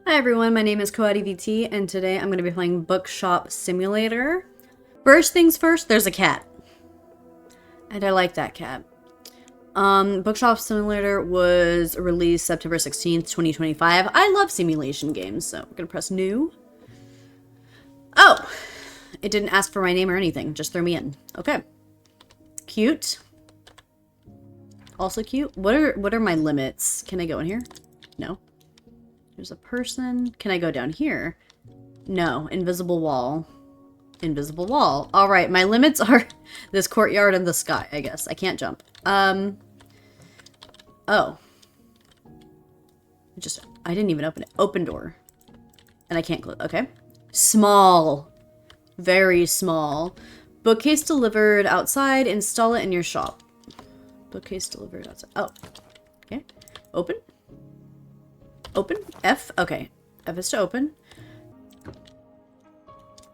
Hi everyone, my name is KoadiVT, and today I'm going to be playing Bookshop Simulator. First things first, there's a cat. And I like that cat. Bookshop Simulator was released September 16th, 2025. I love simulation games, so we're going to press new. Oh! It didn't ask for my name or anything, just threw me in. Okay. Cute. Also cute. What are my limits? Can I go in here? No. There's a person. Can I go down here? No. Invisible wall. Invisible wall. Alright, my limits are this courtyard and the sky, I guess. I can't jump. Oh. I didn't even open it. Open door. And I can't close. Okay. Small. Very small. Bookcase delivered outside. Install it in your shop. Bookcase delivered outside. Oh. Okay. Open. Open? F? Okay. F is to open.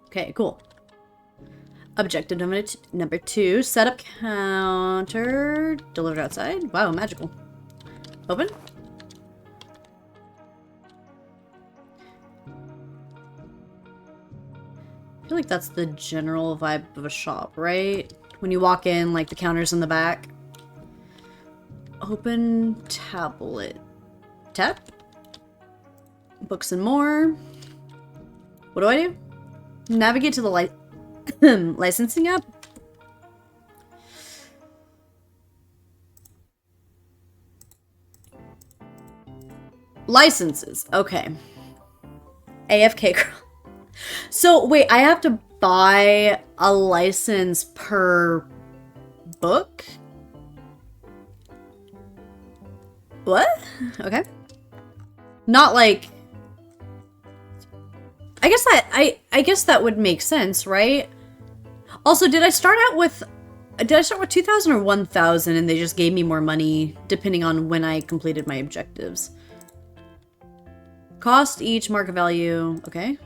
Okay, cool. Objective number two. Set up counter. Delivered outside. Wow, magical. Open. I feel like that's the general vibe of a shop, right? When you walk in, like the counter's in the back. Open tablet. Tap. Books and more. What do I do? Navigate to the licensing app. Licenses. Okay. AFK girl. So, wait, I have to buy a license per book? What? Okay. Not like... I guess that would make sense, right? Also, did I start with 2,000 or 1,000 and they just gave me more money depending on when I completed my objectives? Cost each, market value, okay.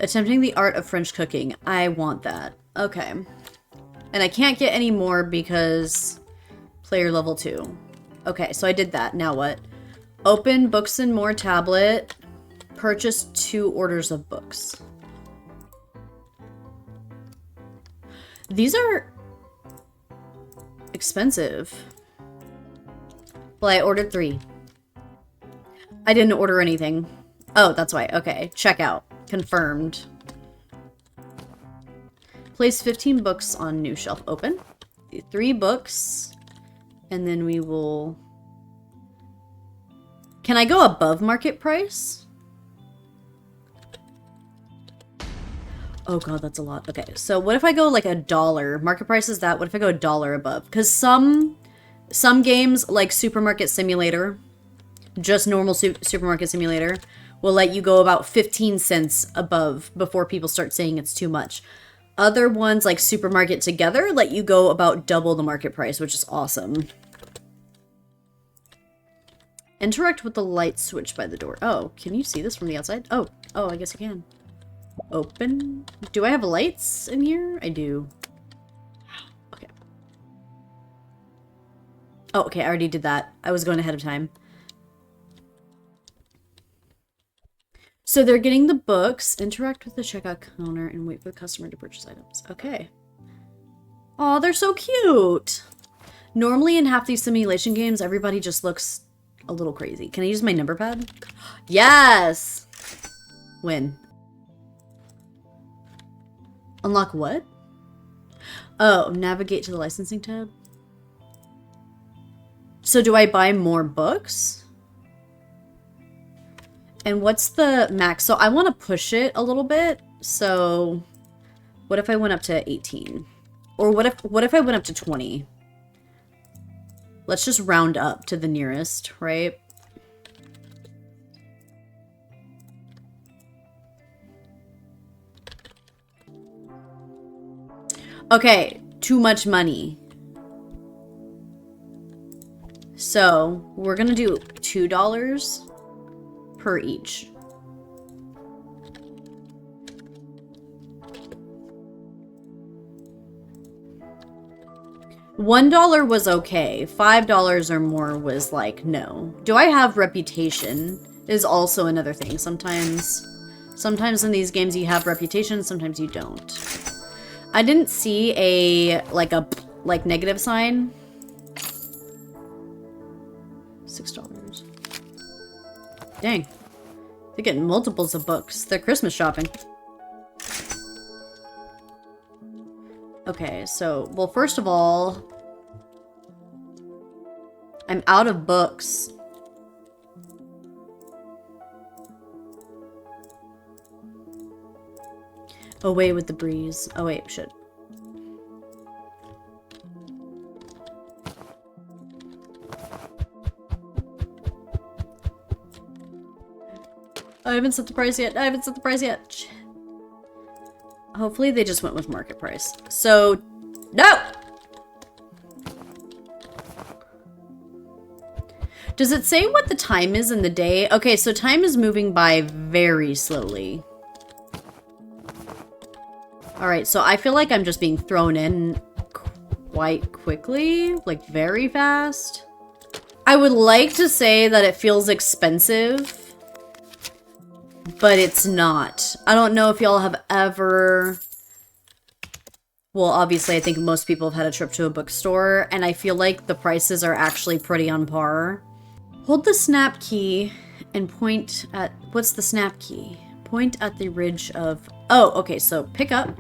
Attempting the art of French cooking. I want that. Okay. And I can't get any more because player level 2. Okay, so I did that. Now what? Open books and more tablet. Purchase 2 orders of books. These are expensive. Well, I ordered 3. I didn't order anything. Oh, that's why. Okay. Checkout. Confirmed. Place 15 books on new shelf. Open. 3 books. And then we will... Can I go above market price? Oh god, that's a lot. Okay, so what if I go like $1? Market price is that. What if I go $1 above? Because some games, like Supermarket Simulator, just normal Supermarket Simulator, will let you go about 15 cents above before people start saying it's too much. Other ones, like Supermarket Together, let you go about double the market price, which is awesome. Interact with the light switch by the door. Oh, can you see this from the outside? Oh, I guess you can. Open. Do I have lights in here? I do. Okay. Oh, okay, I already did that. I was going ahead of time. So they're getting the books, interact with the checkout counter, and wait for the customer to purchase items. Okay. Aw, they're so cute! Normally in half these simulation games, everybody just looks a little crazy. Can I use my number pad? Yes! Win. Unlock what? Oh, navigate to the licensing tab. So do I buy more books? And what's the max? So I want to push it a little bit. So what if I went up to 18? Or what if I went up to 20? Let's just round up to the nearest, right? Okay, too much money. So we're gonna do $2 per each. $1 was okay. $5 or more was like, no. Do I have reputation is also another thing. Sometimes in these games you have reputation, sometimes you don't. I didn't see a negative sign. $6. Dang. They're getting multiples of books. They're Christmas shopping. Okay, so, well, first of all, I'm out of books. Away with the breeze. Oh, wait, shit. I haven't set the price yet. I haven't set the price yet. Hopefully they just went with market price. So, no! Does it say what the time is in the day? Okay, so time is moving by very slowly. Alright, so I feel like I'm just being thrown in quite quickly. Like, very fast. I would like to say that it feels expensive. But it's not. I don't know if y'all have ever... Well, obviously, I think most people have had a trip to a bookstore, and I feel like the prices are actually pretty on par. Hold the snap key and point at... What's the snap key? Point at the ridge of... Oh, okay, so pick up.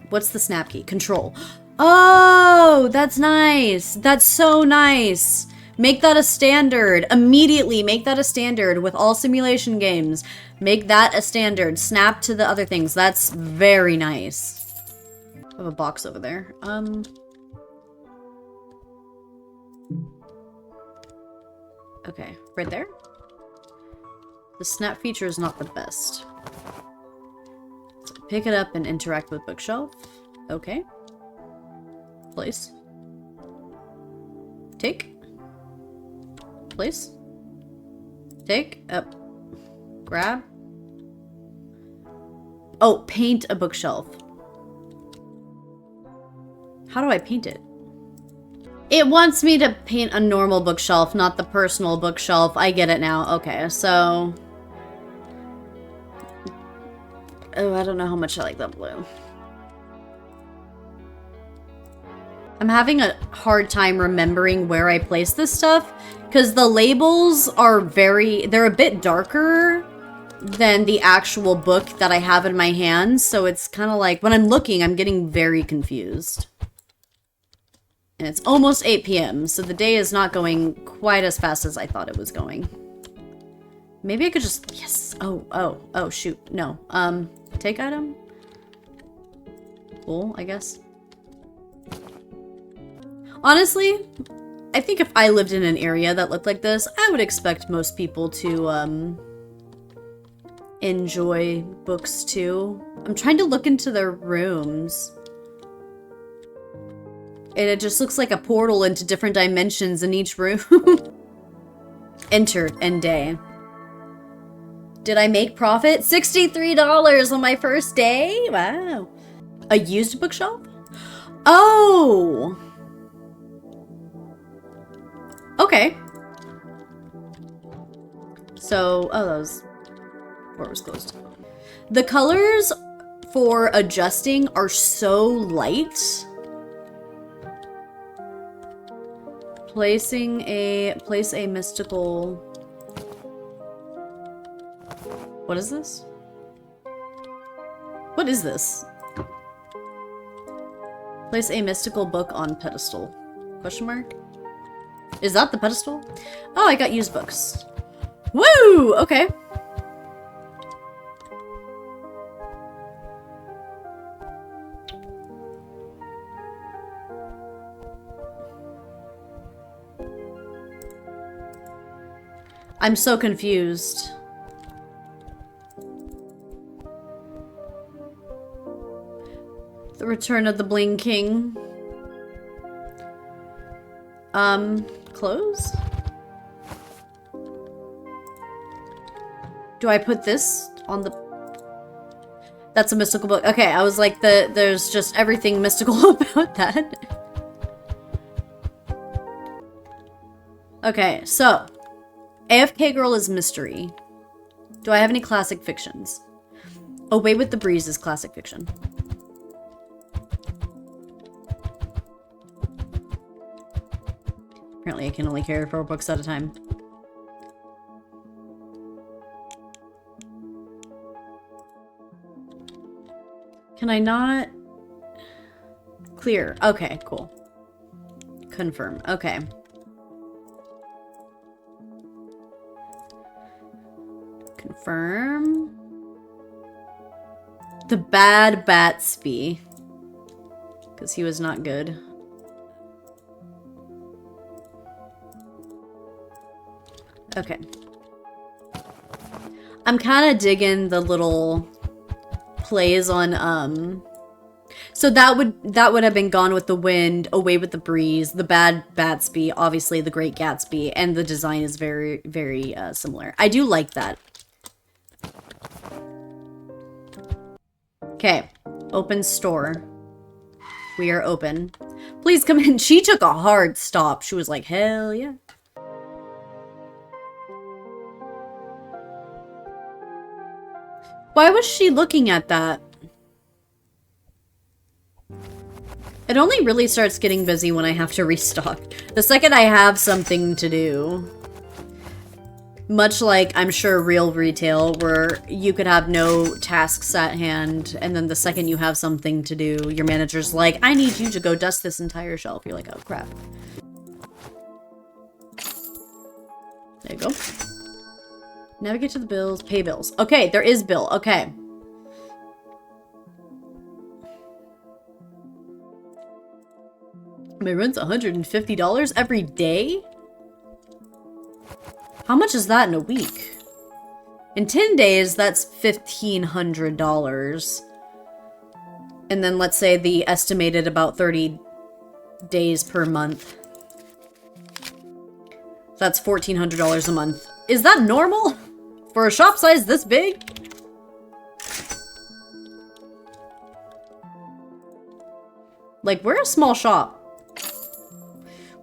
What's the snap key? Control. Oh, that's nice. That's so nice. Make that a standard. Immediately make that a standard with all simulation games. Make that a standard. Snap to the other things. That's very nice. I have a box over there. Okay, right there. The snap feature is not the best. So pick it up and interact with Bookshelf. Okay. Place. Take. Place. Take. Up. Grab. Oh, paint a bookshelf. How do I paint it? It wants me to paint a normal bookshelf, not the personal bookshelf. I get it now. Okay, so... Oh, I don't know how much I like that blue. I'm having a hard time remembering where I place this stuff, because the labels are they're a bit darker than the actual book that I have in my hands, so it's kind of like, when I'm looking, I'm getting very confused. And it's almost 8 p.m., so the day is not going quite as fast as I thought it was going. Maybe I could just... Yes! Oh, shoot. No. Take item? Cool, I guess. Honestly, I think if I lived in an area that looked like this, I would expect most people to, enjoy books too. I'm trying to look into their rooms. And it just looks like a portal into different dimensions in each room. Enter, end day. Did I make profit? $63 on my first day? Wow. A used bookshelf? Oh! Okay. So, oh, that was... Door was closed. The colors for adjusting are so light. Place a mystical... What is this? What is this? Place a mystical book on pedestal. Question mark? Is that the pedestal? Oh, I got used books. Woo! Okay. I'm so confused. The Return of the Bling King. Close? Do I put this on the... That's a mystical book. Okay, I was like, there's just everything mystical about that. Okay, so AFK Girl is mystery. Do I have any classic fictions? Away with the Breeze is classic fiction. Apparently I can only carry 4 books at a time. Can I not? Clear. Okay, cool. Confirm. Okay. Confirm. The Bad Batsby. Because he was not good. Okay. I'm kind of digging the little plays on, so that would have been Gone with the Wind, Away with the Breeze, The Bad Batsby, obviously The Great Gatsby, and the design is very, very similar. I do like that. Okay, open store. We are open. Please come in. She took a hard stop. She was like, hell yeah. Why was she looking at that? It only really starts getting busy when I have to restock. The second I have something to do. Much like, I'm sure, real retail, where you could have no tasks at hand, and then the second you have something to do, your manager's like, I need you to go dust this entire shelf. You're like, oh crap. There you go. Navigate to the bills. Pay bills. Okay, there is bill. Okay. My rent's $150 every day? How much is that in a week? In 10 days, that's $1,500. And then let's say the estimated about 30 days per month. That's $1,400 a month. Is that normal? For a shop size this big? Like, we're a small shop.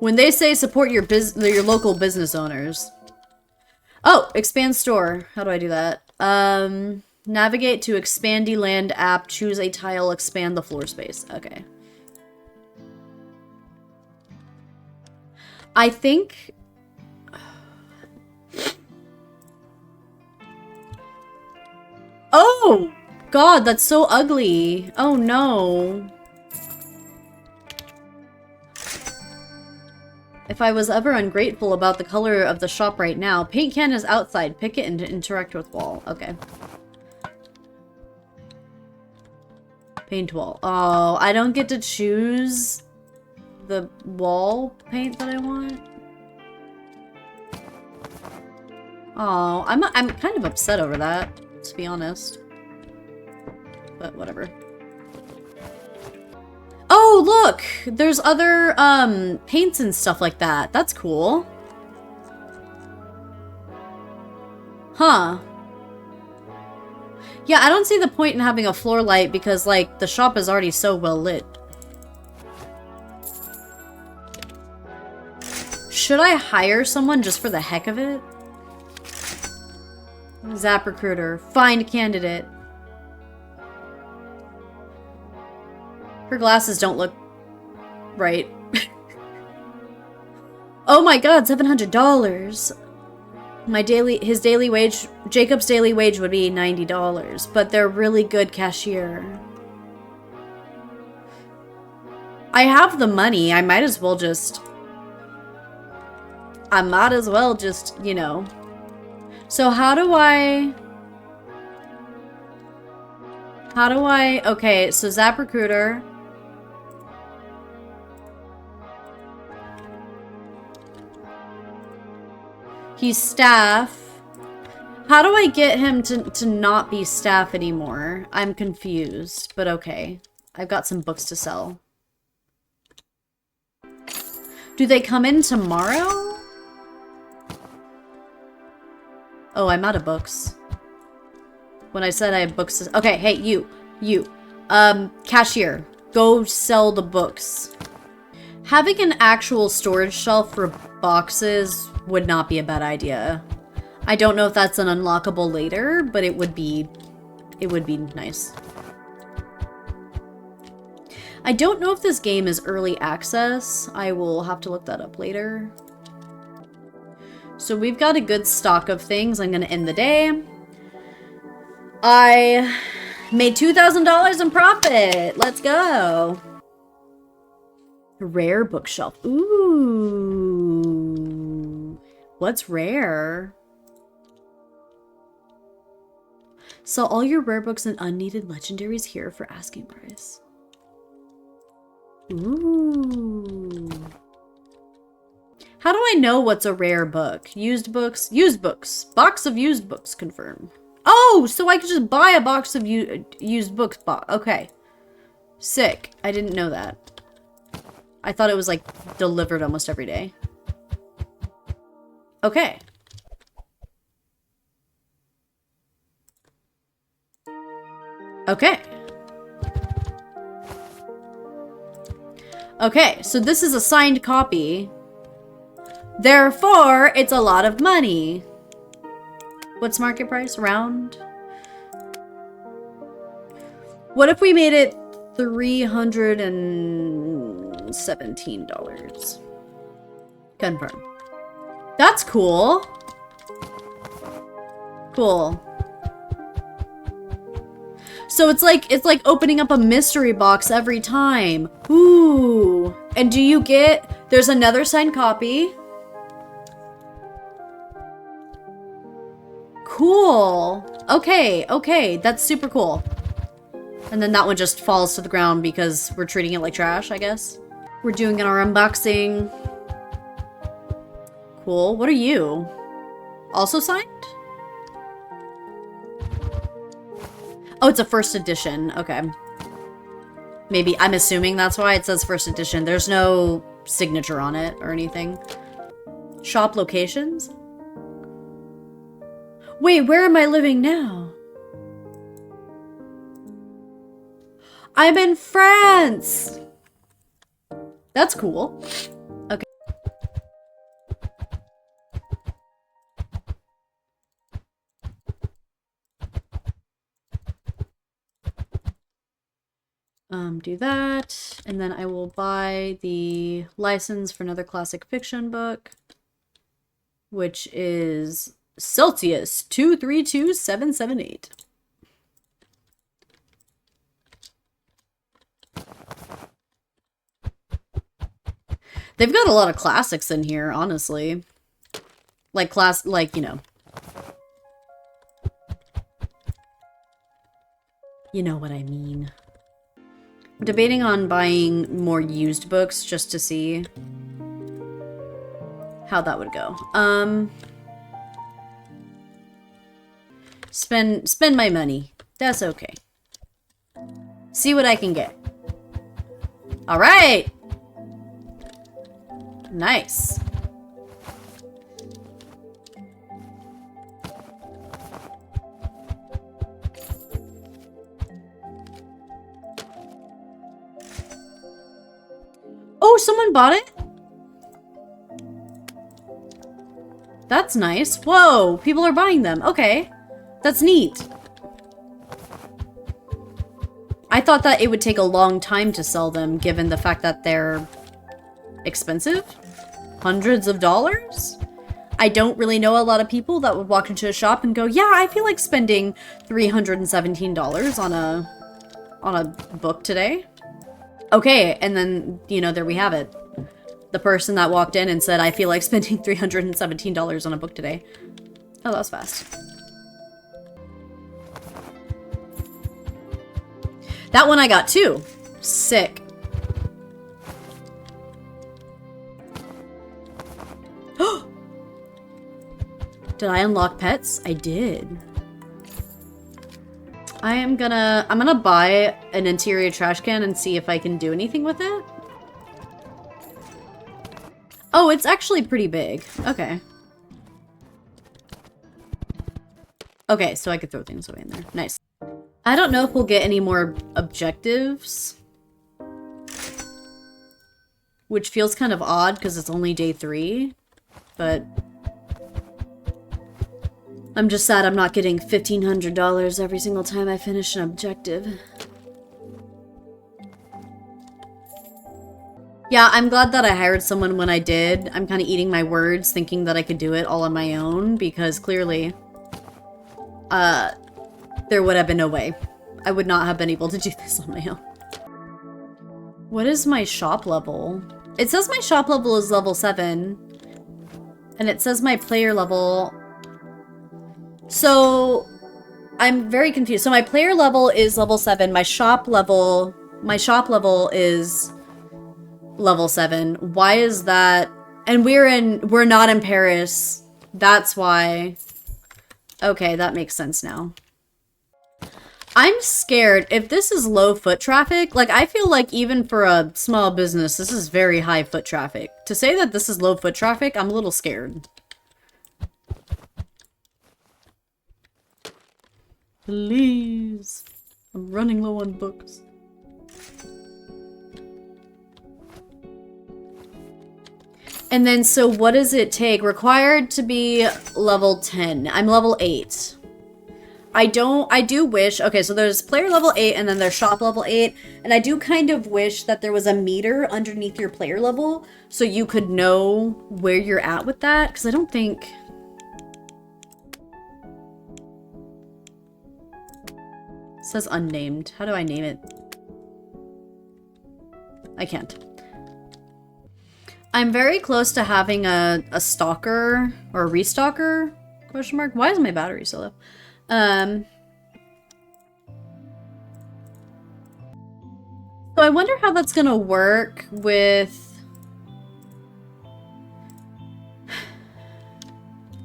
When they say support your local business owners. Oh, expand store. How do I do that? Navigate to Expandy Land app. Choose a tile. Expand the floor space. Okay. I think... Oh! God, that's so ugly. Oh no. If I was ever ungrateful about the color of the shop right now, paint can is outside. Pick it and interact with wall. Okay. Paint wall. Oh, I don't get to choose the wall paint that I want. Oh, I'm kind of upset over that, to be honest. But whatever. Oh, look! There's other, paints and stuff like that. That's cool. Huh. Yeah, I don't see the point in having a floor light because, like, the shop is already so well lit. Should I hire someone just for the heck of it? Zap recruiter. Find candidate. Her glasses don't look right. Oh my god, $700. His daily wage, Jacob's daily wage would be $90, but they're really good cashier. I have the money, I might as well just, you know. So how do I, okay, so Zap recruiter. He's staff. How do I get him to not be staff anymore? I'm confused, but okay. I've got some books to sell. Do they come in tomorrow? Oh, I'm out of books. When I said I have books to... Okay, hey, you. Cashier. Go sell the books. Having an actual storage shelf for boxes would not be a bad idea. I don't know if that's an unlockable later, but it would be nice. I don't know if this game is early access. I will have to look that up later. So we've got a good stock of things. I'm gonna end the day. I made $2,000 in profit. Let's go. Rare bookshelf. Ooh. What's rare? Sell all your rare books and unneeded legendaries here for asking price. Ooh. How do I know what's a rare book? Used books? Used books. Box of used books confirmed. Oh, so I could just buy a box of used books. Okay. Sick. I didn't know that. I thought it was like delivered almost every day. Okay. Okay. Okay, so this is a signed copy. Therefore, it's a lot of money. What's market price? Around? What if we made it $317? Confirm. That's cool. Cool. So it's like opening up a mystery box every time. Ooh. And do you get, there's another signed copy. Cool. Okay, okay, that's super cool. And then that one just falls to the ground because we're treating it like trash, I guess. We're doing our unboxing. Cool. What are you? Also signed? Oh, it's a first edition. Okay. Maybe, I'm assuming that's why it says first edition. There's no signature on it or anything. Shop locations? Wait, where am I living now? I'm in France! That's cool. Okay. Do that, and then I will buy the license for another classic fiction book, which is Celsius 232778. They've got a lot of classics in here, honestly. Like you know. You know what I mean. I'm debating on buying more used books just to see how that would go. Spend my money. That's okay. See what I can get. All right. Nice. Oh, someone bought it? That's nice. Whoa, people are buying them. Okay. That's neat. I thought that it would take a long time to sell them, given the fact that they're expensive. Hundreds of dollars? I don't really know a lot of people that would walk into a shop and go, yeah, I feel like spending $317 on a book today. Okay, and then, you know, there we have it. The person that walked in and said, I feel like spending $317 on a book today. Oh, that was fast. That one I got too. Sick. Did I unlock pets? I did. I'm gonna buy an interior trash can and see if I can do anything with it. Oh, it's actually pretty big. Okay. Okay, so I could throw things away in there. Nice. I don't know if we'll get any more objectives. Which feels kind of odd because it's only day 3. but I'm just sad I'm not getting $1,500 every single time I finish an objective. Yeah, I'm glad that I hired someone when I did. I'm kind of eating my words, thinking that I could do it all on my own, because clearly, there would have been no way. I would not have been able to do this on my own. What is my shop level? It says my shop level is level 7. And it says my player level... So, I'm very confused. So my player level is level 7. My shop level is level 7. Why is that? And we're not in Paris. That's why. Okay, that makes sense now. I'm scared if this is low foot traffic. Like, I feel like even for a small business, this is very high foot traffic. To say that this is low foot traffic, I'm a little scared. Please. I'm running low on books. And then, so what does it take? Required to be level 10. I'm level 8. I do wish, okay, so there's player level 8 and then there's shop level 8. And I do kind of wish that there was a meter underneath your player level so you could know where you're at with that. Because I don't think... It says unnamed. How do I name it? I can't. I'm very close to having a stalker or a restocker? Question mark. Why is my battery so low? So I wonder how that's gonna work with...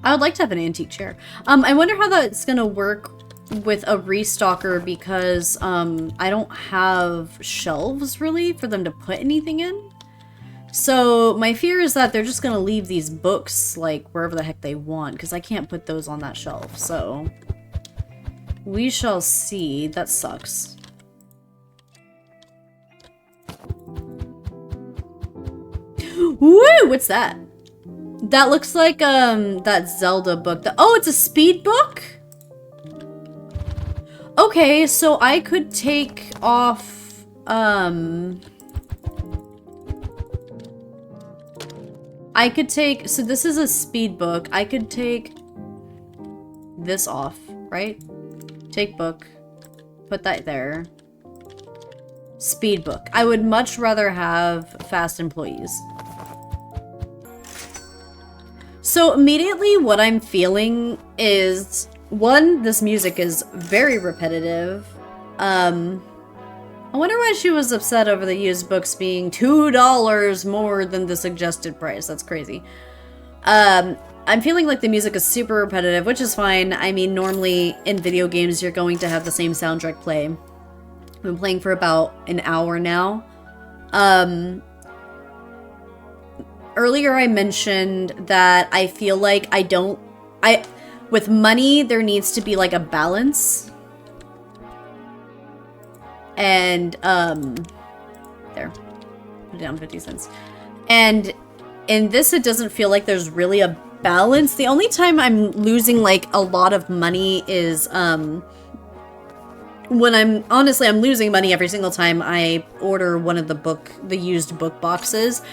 I would like to have an antique chair. I wonder how that's gonna work with a restocker because I don't have shelves really for them to put anything in. So my fear is that they're just gonna leave these books like wherever the heck they want because I can't put those on that shelf. So we shall see. That sucks. Woo! What's that? That looks like that Zelda book. Oh, it's a speed book? Okay, so I could take off I could take, so this is a speed book. I could take this off, right? Take book, put that there. Speed book. I would much rather have fast employees. So immediately what I'm feeling is, one, this music is very repetitive. I wonder why she was upset over the used books being $2 more than the suggested price. That's crazy. I'm feeling like the music is super repetitive, which is fine. I mean, normally in video games, you're going to have the same soundtrack play. I've been playing for about an hour now. Earlier I mentioned that I feel like with money, there needs to be like a balance. And, there. Put it down 50 cents. And in this, it doesn't feel like there's really a balance. The only time I'm losing, like, a lot of money is, when I'm losing money every single time I order one of the used book boxes.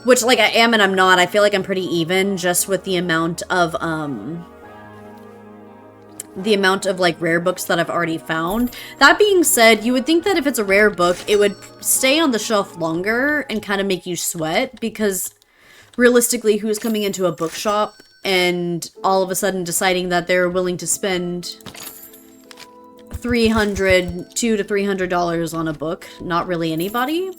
Which, like, I am and I'm not. I feel like I'm pretty even just with the amount of, like, rare books that I've already found. That being said, you would think that if it's a rare book, it would stay on the shelf longer and kind of make you sweat, because realistically, who's coming into a bookshop and all of a sudden deciding that they're willing to spend $200 to $300 on a book? Not really anybody.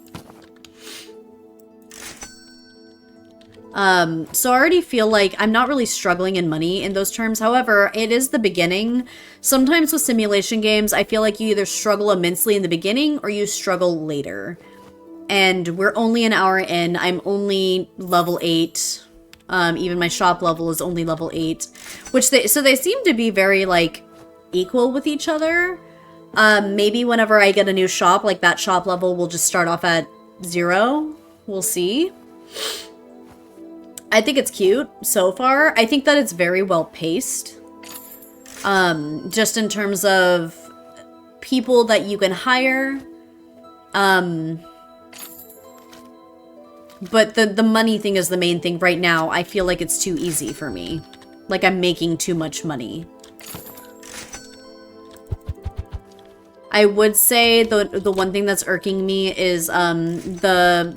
So I already feel like I'm not really struggling in money in those terms. However, it is the beginning. Sometimes with simulation games, I feel like you either struggle immensely in the beginning or you struggle later. And we're only an hour in. I'm only level 8. Even my shop level is only level 8. So they seem to be very, like, equal with each other. Maybe whenever I get a new shop, like, that shop level will just start off at 0. We'll see. I think it's cute so far. I think that it's very well paced. Just in terms of people that you can hire. But the money thing is the main thing right now. I feel like it's too easy for me. Like I'm making too much money. I would say the one thing that's irking me is the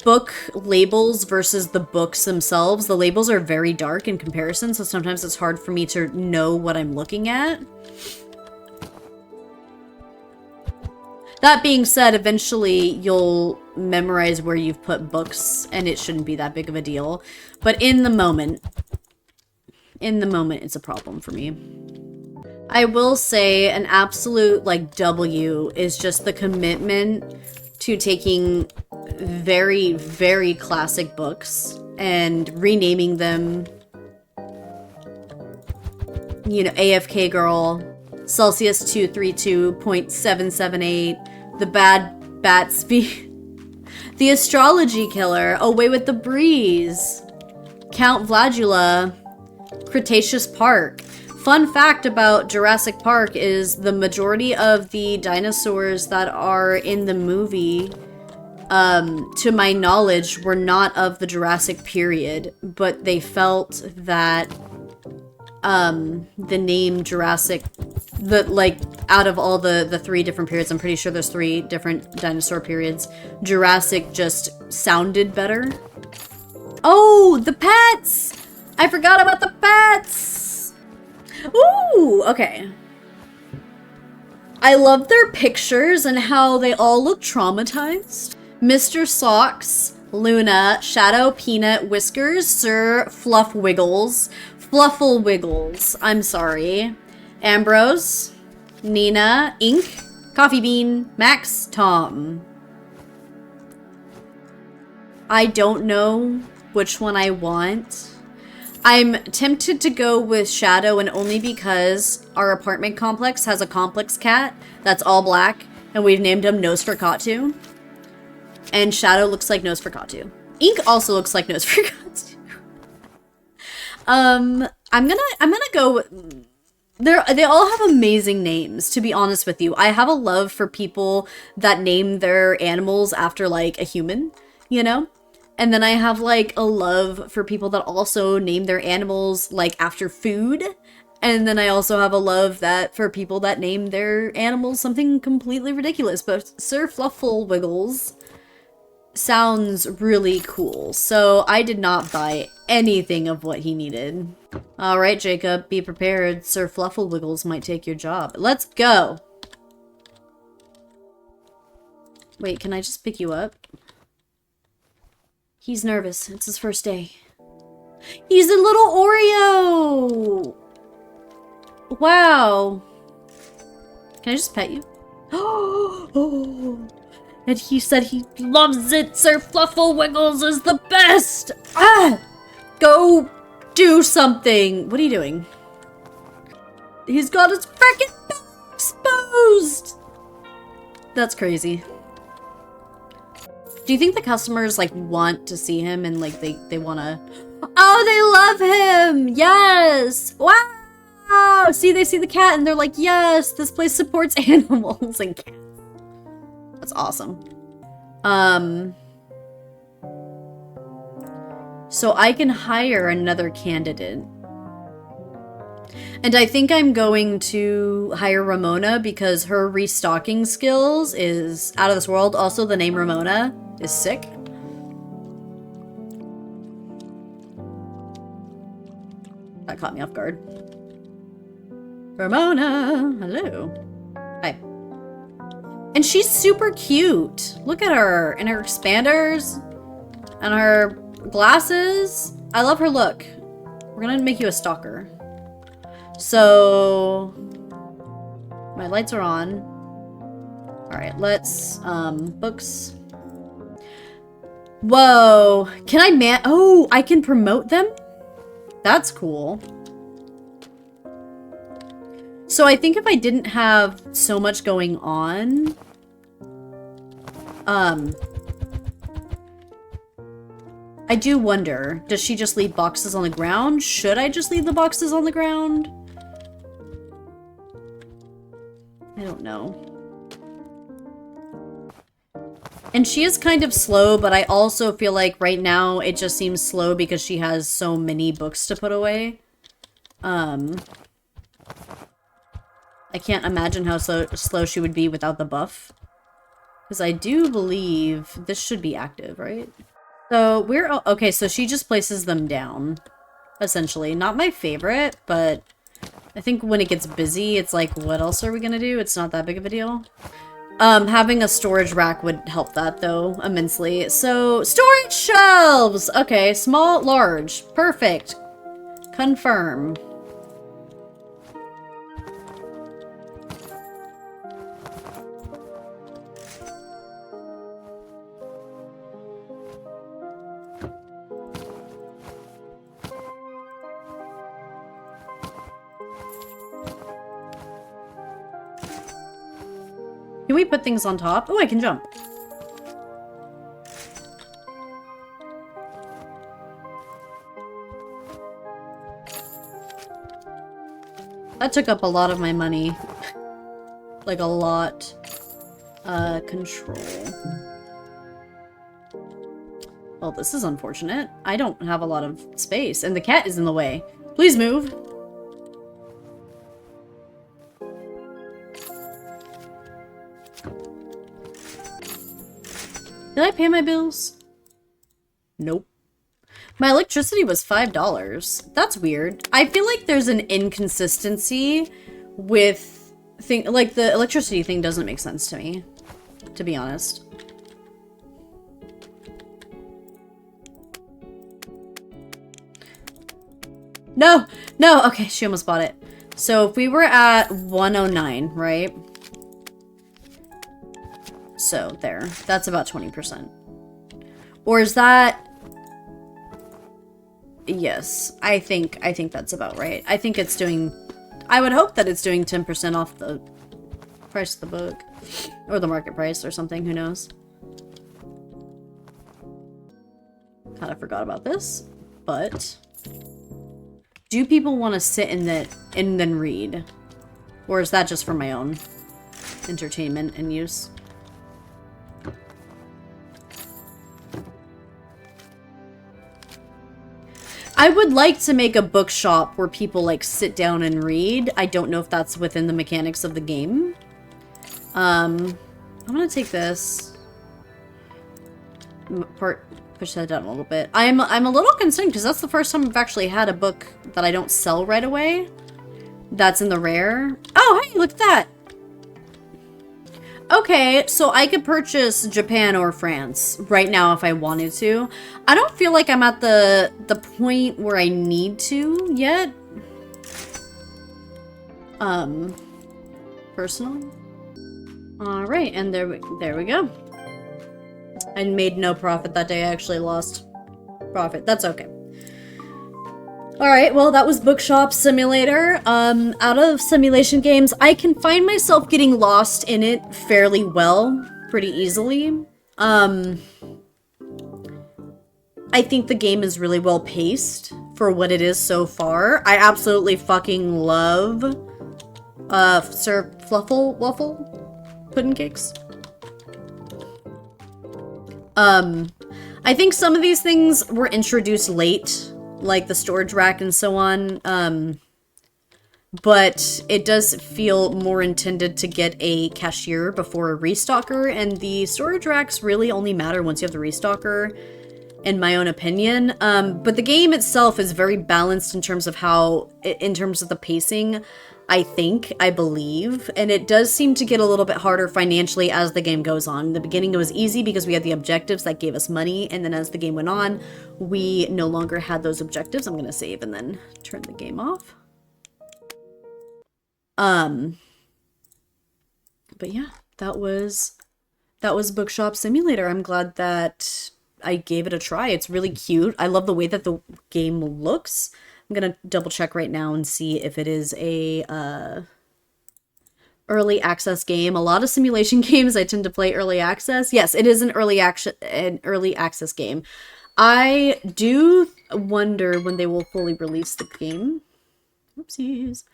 book labels versus the books themselves. The labels are very dark in comparison, so sometimes it's hard for me to know what I'm looking at. That being said, eventually you'll memorize where you've put books, and it shouldn't be that big of a deal. But in the moment, it's a problem for me. I will say an absolute, like, W is just the commitment to taking very, very classic books and renaming them, you know, AFK Girl, Celsius 232.778, The Bad Batsby, The Astrology Killer, Away with the Breeze, Count Vladula, Cretaceous Park. Fun fact about Jurassic Park is the majority of the dinosaurs that are in the movie, to my knowledge, were not of the Jurassic period, but they felt that the name Jurassic, out of all the three different periods, I'm pretty sure there's 3 different dinosaur periods, Jurassic just sounded better. Oh, the pets! I forgot about the pets! Ooh, okay. I love their pictures and how they all look traumatized. Mr. Socks, Luna, Shadow, Peanut, Whiskers, Sir Fluff Wiggles, Fluffle Wiggles, I'm sorry, Ambrose, Nina, Ink, Coffee Bean, Max, Tom. I don't know which one I want. I'm tempted to go with Shadow, and only because our apartment complex has a complex cat that's all black, and we've named him Nosferatu. And Shadow looks like Nosferatu. Ink also looks like Nosferatu. I'm gonna go with, they all have amazing names, to be honest with you. I have a love for people that name their animals after, like, a human, you know? And then I have, like, a love for people that also name their animals, like, after food. And then I also have a love for people that name their animals something completely ridiculous. But Sir Fluffle Wiggles sounds really cool. So I did not buy anything of what he needed. All right, Jacob, be prepared. Sir Fluffle Wiggles might take your job. Let's go. Wait, can I just pick you up? He's nervous. It's his first day. He's a little Oreo! Wow. Can I just pet you? Oh! And he said he loves it! Sir Fluffle Wiggles is the best! Ah! Go do something! What are you doing? He's got his frickin' back exposed! That's crazy. Do you think the customers, like, want to see him and, like, they want to... Oh, they love him! Yes! Wow! See, they see the cat and they're like, yes, this place supports animals and cats. That's awesome. So I can hire another candidate. And I think I'm going to hire Ramona because her restocking skills is out of this world. Also, the name Ramona is sick. That caught me off guard. Ramona, hello. Hi. And she's super cute. Look at her and her expanders and her glasses. I love her look. We're gonna make you a stalker. So my lights are on. All right, let's books. Whoa, can I oh, I can promote them? That's cool. So I think if I didn't have so much going on, I do wonder, does she just leave boxes on the ground? Should I just leave the boxes on the ground? I don't know. And she is kind of slow, but I also feel like right now it just seems slow because she has so many books to put away. I can't imagine how slow she would be without the buff. Because I do believe this should be active, right? So we're... Okay, so she just places them down, essentially. Not my favorite, but I think when it gets busy, it's like, what else are we gonna do? It's not that big of a deal. Having a storage rack would help that, though, immensely. So, storage shelves! Okay, small, large. Perfect. Confirm. Can we put things on top? Oh, I can jump. That took up a lot of my money. Like, a lot. Control. Well, this is unfortunate. I don't have a lot of space, and the cat is in the way. Please move! Did I pay my bills? Nope. My electricity was $5. That's weird. I feel like there's an inconsistency with like the electricity thing doesn't make sense to me, to be honest. No, no. Okay, she almost bought it. So if we were at 109, right? So there, that's about 20%. Or is that? Yes, I think that's about right. I think it's doing, I would hope that it's doing 10% off the price of the book. Or the market price or something, who knows. Kind of forgot about this, but do people want to sit in that and then read? Or is that just for my own entertainment and use? I would like to make a bookshop where people like sit down and read. I don't know if that's within the mechanics of the game. I'm gonna take this part, push that down a little bit. I'm a little concerned because that's the first time I've actually had a book that I don't sell right away. That's in the rare. Oh, hey, look at that. Okay, so I could purchase Japan or France right now if I wanted to. I don't feel like I'm at the point where I need to yet. Personally. All right, and there we go. I made no profit that day. I actually lost profit. That's okay. All right, well, that was Bookshop Simulator. Out of simulation games, I can find myself getting lost in it fairly well, pretty easily. I think the game is really well paced for what it is so far. I absolutely fucking love Sir Fluffle Waffle pudding cakes. I think some of these things were introduced late, like the storage rack and so on, but it does feel more intended to get a cashier before a restocker, and the storage racks really only matter once you have the restocker, in my own opinion. But the game itself is very balanced in terms of the pacing, I believe, and it does seem to get a little bit harder financially as the game goes on. In the beginning, it was easy because we had the objectives that gave us money, and then as the game went on, we no longer had those objectives. I'm gonna save and then turn the game off. But yeah, that was Bookshop Simulator. I'm glad that I gave it a try. It's really cute. I love the way that the game looks. I'm gonna double check right now and see if it is a early access game. A lot of simulation games I tend to play early access. Yes, it is an early access game. I do wonder when they will fully release the game. Oopsies.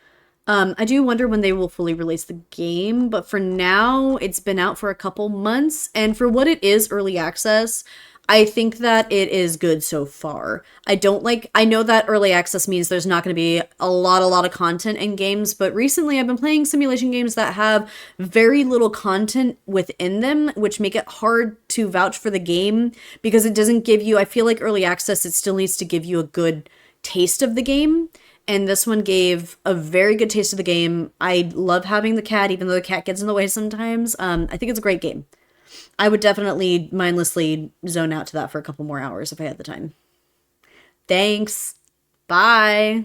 I do wonder when they will fully release the game, but for now, it's been out for a couple months, and for what it is early access, I think that it is good so far. I know that early access means there's not going to be a lot of content in games, but recently I've been playing simulation games that have very little content within them, which make it hard to vouch for the game because it doesn't give you, I feel like early access, it still needs to give you a good taste of the game. And this one gave a very good taste of the game. I love having the cat, even though the cat gets in the way sometimes. I think it's a great game. I would definitely mindlessly zone out to that for a couple more hours if I had the time. Thanks. Bye.